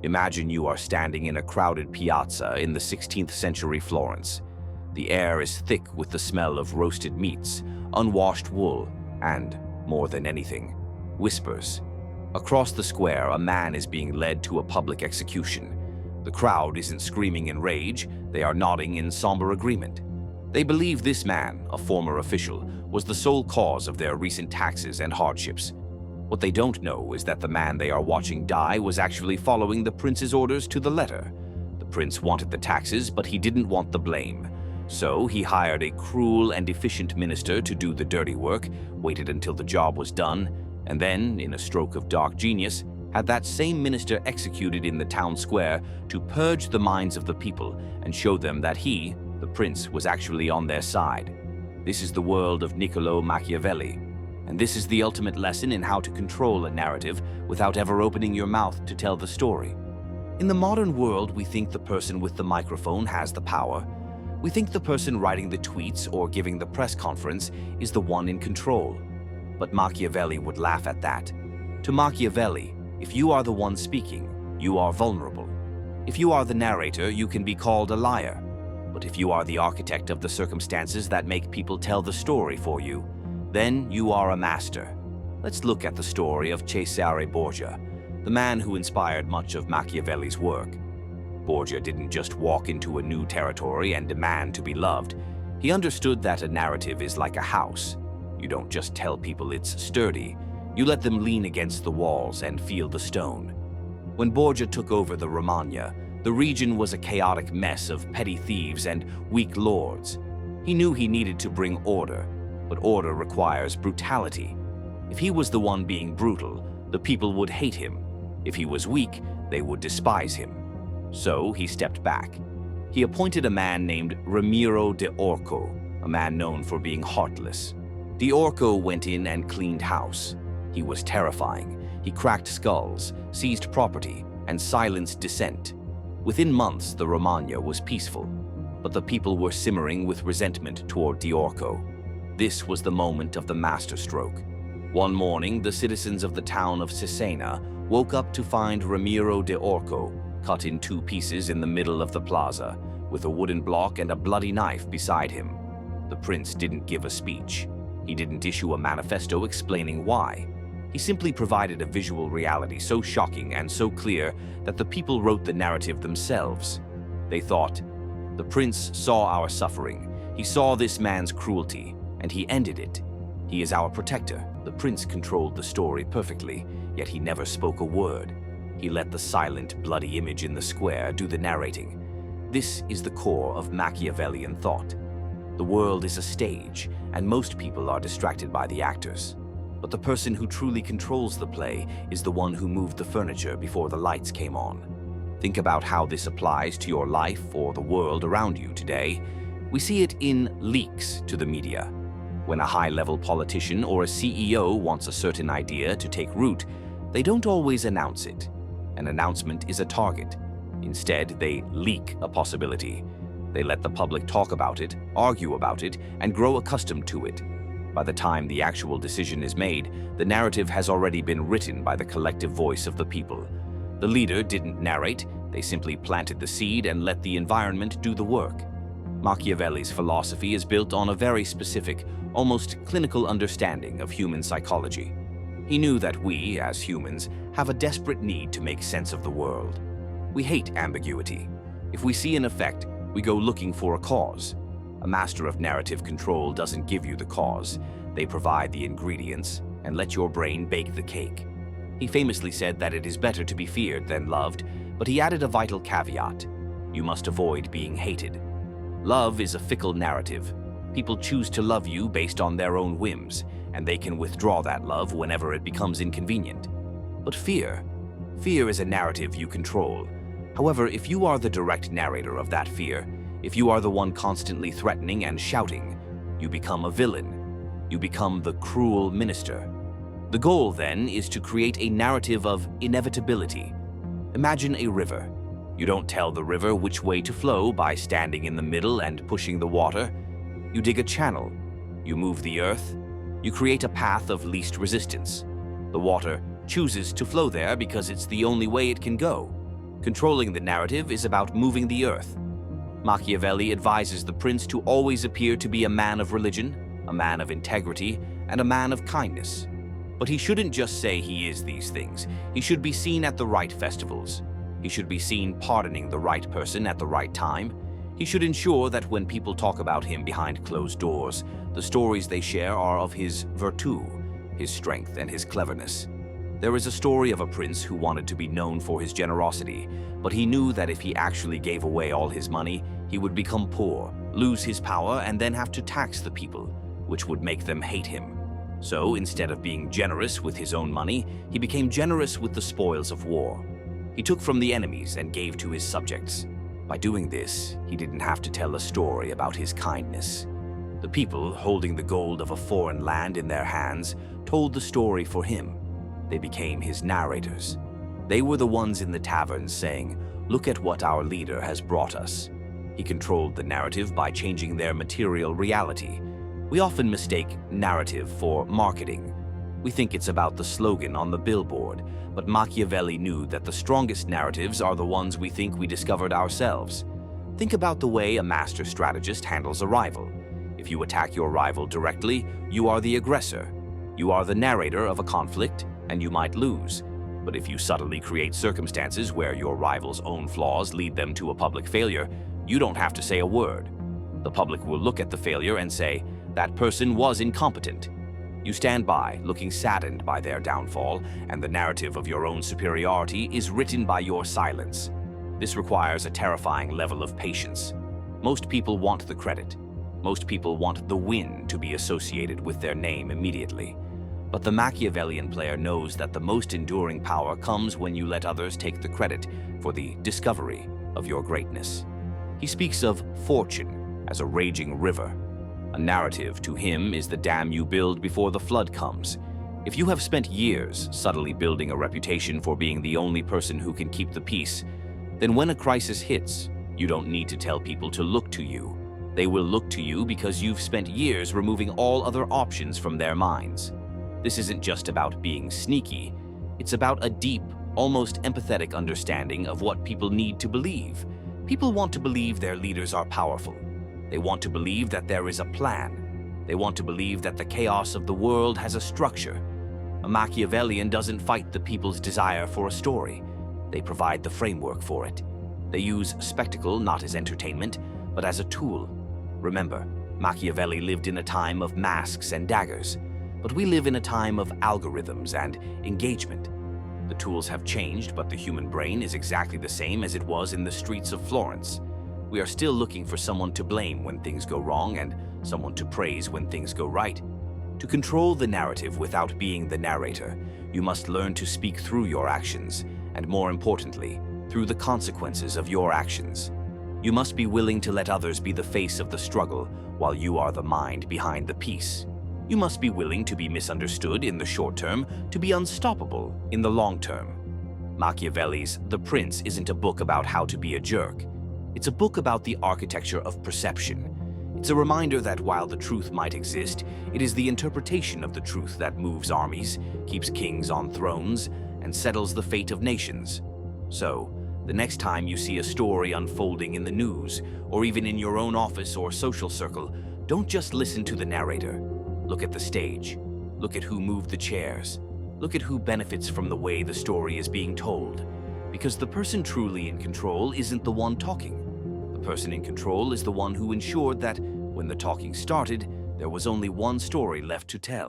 Imagine you are standing in a crowded piazza in the 16th century Florence. The air is thick with the smell of roasted meats, unwashed wool, and, more than anything, whispers. Across the square, a man is being led to a public execution. The crowd isn't screaming in rage, they are nodding in somber agreement. They believe this man, a former official, was the sole cause of their recent taxes and hardships. What they don't know is that the man they are watching die was actually following the prince's orders to the letter. The prince wanted the taxes, but he didn't want the blame. So he hired a cruel and efficient minister to do the dirty work, waited until the job was done, and then, in a stroke of dark genius, had that same minister executed in the town square to purge the minds of the people and show them that he, the prince, was actually on their side. This is the world of Niccolo Machiavelli, and this is the ultimate lesson in how to control a narrative without ever opening your mouth to tell the story. In the modern world, we think the person with the microphone has the power. We think the person writing the tweets or giving the press conference is the one in control. But Machiavelli would laugh at that. To Machiavelli, if you are the one speaking, you are vulnerable. If you are the narrator, you can be called a liar. But if you are the architect of the circumstances that make people tell the story for you, then you are a master. Let's look at the story of Cesare Borgia, the man who inspired much of Machiavelli's work. Borgia didn't just walk into a new territory and demand to be loved. He understood that a narrative is like a house. You don't just tell people it's sturdy. You let them lean against the walls and feel the stone. When Borgia took over the Romagna, the region was a chaotic mess of petty thieves and weak lords. He knew he needed to bring order, but order requires brutality. If he was the one being brutal, the people would hate him. If he was weak, they would despise him. So he stepped back. He appointed a man named Ramiro de Orco, a man known for being heartless. De Orco went in and cleaned house. He was terrifying. He cracked skulls, seized property, and silenced dissent. Within months, the Romagna was peaceful, but the people were simmering with resentment toward de Orco. This was the moment of the masterstroke. One morning, the citizens of the town of Cesena woke up to find Ramiro de Orco cut in two pieces in the middle of the plaza, with a wooden block and a bloody knife beside him. The prince didn't give a speech. He didn't issue a manifesto explaining why. He simply provided a visual reality so shocking and so clear that the people wrote the narrative themselves. They thought, "The prince saw our suffering. He saw this man's cruelty, and he ended it. He is our protector." The prince controlled the story perfectly, yet he never spoke a word. He let the silent, bloody image in the square do the narrating. This is the core of Machiavellian thought. The world is a stage, and most people are distracted by the actors. But the person who truly controls the play is the one who moved the furniture before the lights came on. Think about how this applies to your life or the world around you today. We see it in leaks to the media. When a high-level politician or a CEO wants a certain idea to take root, they don't always announce it. An announcement is a target. Instead, they leak a possibility. They let the public talk about it, argue about it, and grow accustomed to it. By the time the actual decision is made, the narrative has already been written by the collective voice of the people. The leader didn't narrate, they simply planted the seed and let the environment do the work. Machiavelli's philosophy is built on a very specific, almost clinical understanding of human psychology. He knew that we, as humans, have a desperate need to make sense of the world. We hate ambiguity. If we see an effect, we go looking for a cause. A master of narrative control doesn't give you the cause. They provide the ingredients and let your brain bake the cake. He famously said that it is better to be feared than loved, but he added a vital caveat. You must avoid being hated. Love is a fickle narrative. People choose to love you based on their own whims, and they can withdraw that love whenever it becomes inconvenient. But fear is a narrative you control. However, if you are the direct narrator of that fear, if you are the one constantly threatening and shouting, you become a villain. You become the cruel minister. The goal, then, is to create a narrative of inevitability. Imagine a river. You don't tell the river which way to flow by standing in the middle and pushing the water. You dig a channel. You move the earth. You create a path of least resistance. The water chooses to flow there because it's the only way it can go. Controlling the narrative is about moving the earth. Machiavelli advises the prince to always appear to be a man of religion, a man of integrity, and a man of kindness. But he shouldn't just say he is these things. He should be seen at the right festivals. He should be seen pardoning the right person at the right time. He should ensure that when people talk about him behind closed doors, the stories they share are of his virtù, his strength, and his cleverness. There is a story of a prince who wanted to be known for his generosity, but he knew that if he actually gave away all his money, he would become poor, lose his power, and then have to tax the people, which would make them hate him. So, instead of being generous with his own money, he became generous with the spoils of war. He took from the enemies and gave to his subjects. By doing this, he didn't have to tell a story about his kindness. The people, holding the gold of a foreign land in their hands, told the story for him. They became his narrators. They were the ones in the taverns saying, "Look at what our leader has brought us." He controlled the narrative by changing their material reality. We often mistake narrative for marketing. We think it's about the slogan on the billboard, but Machiavelli knew that the strongest narratives are the ones we think we discovered ourselves. Think about the way a master strategist handles a rival. If you attack your rival directly, you are the aggressor. You are the narrator of a conflict, and you might lose. But if you subtly create circumstances where your rival's own flaws lead them to a public failure, you don't have to say a word. The public will look at the failure and say, "That person was incompetent." You stand by, looking saddened by their downfall, and the narrative of your own superiority is written by your silence. This requires a terrifying level of patience. Most people want the credit. Most people want the win to be associated with their name immediately. But the Machiavellian player knows that the most enduring power comes when you let others take the credit for the discovery of your greatness. He speaks of fortune as a raging river. A narrative to him is the dam you build before the flood comes. If you have spent years subtly building a reputation for being the only person who can keep the peace, then when a crisis hits, you don't need to tell people to look to you. They will look to you because you've spent years removing all other options from their minds. This isn't just about being sneaky. It's about a deep, almost empathetic understanding of what people need to believe. People want to believe their leaders are powerful. They want to believe that there is a plan. They want to believe that the chaos of the world has a structure. A Machiavellian doesn't fight the people's desire for a story. They provide the framework for it. They use spectacle not as entertainment, but as a tool. Remember, Machiavelli lived in a time of masks and daggers, but we live in a time of algorithms and engagement. The tools have changed, but the human brain is exactly the same as it was in the streets of Florence. We are still looking for someone to blame when things go wrong and someone to praise when things go right. To control the narrative without being the narrator, you must learn to speak through your actions, and more importantly, through the consequences of your actions. You must be willing to let others be the face of the struggle while you are the mind behind the peace. You must be willing to be misunderstood in the short term, to be unstoppable in the long term. Machiavelli's The Prince isn't a book about how to be a jerk. It's a book about the architecture of perception. It's a reminder that while the truth might exist, it is the interpretation of the truth that moves armies, keeps kings on thrones, and settles the fate of nations. So, the next time you see a story unfolding in the news, or even in your own office or social circle, don't just listen to the narrator. Look at the stage. Look at who moved the chairs. Look at who benefits from the way the story is being told. Because the person truly in control isn't the one talking. The person in control is the one who ensured that, when the talking started, there was only one story left to tell.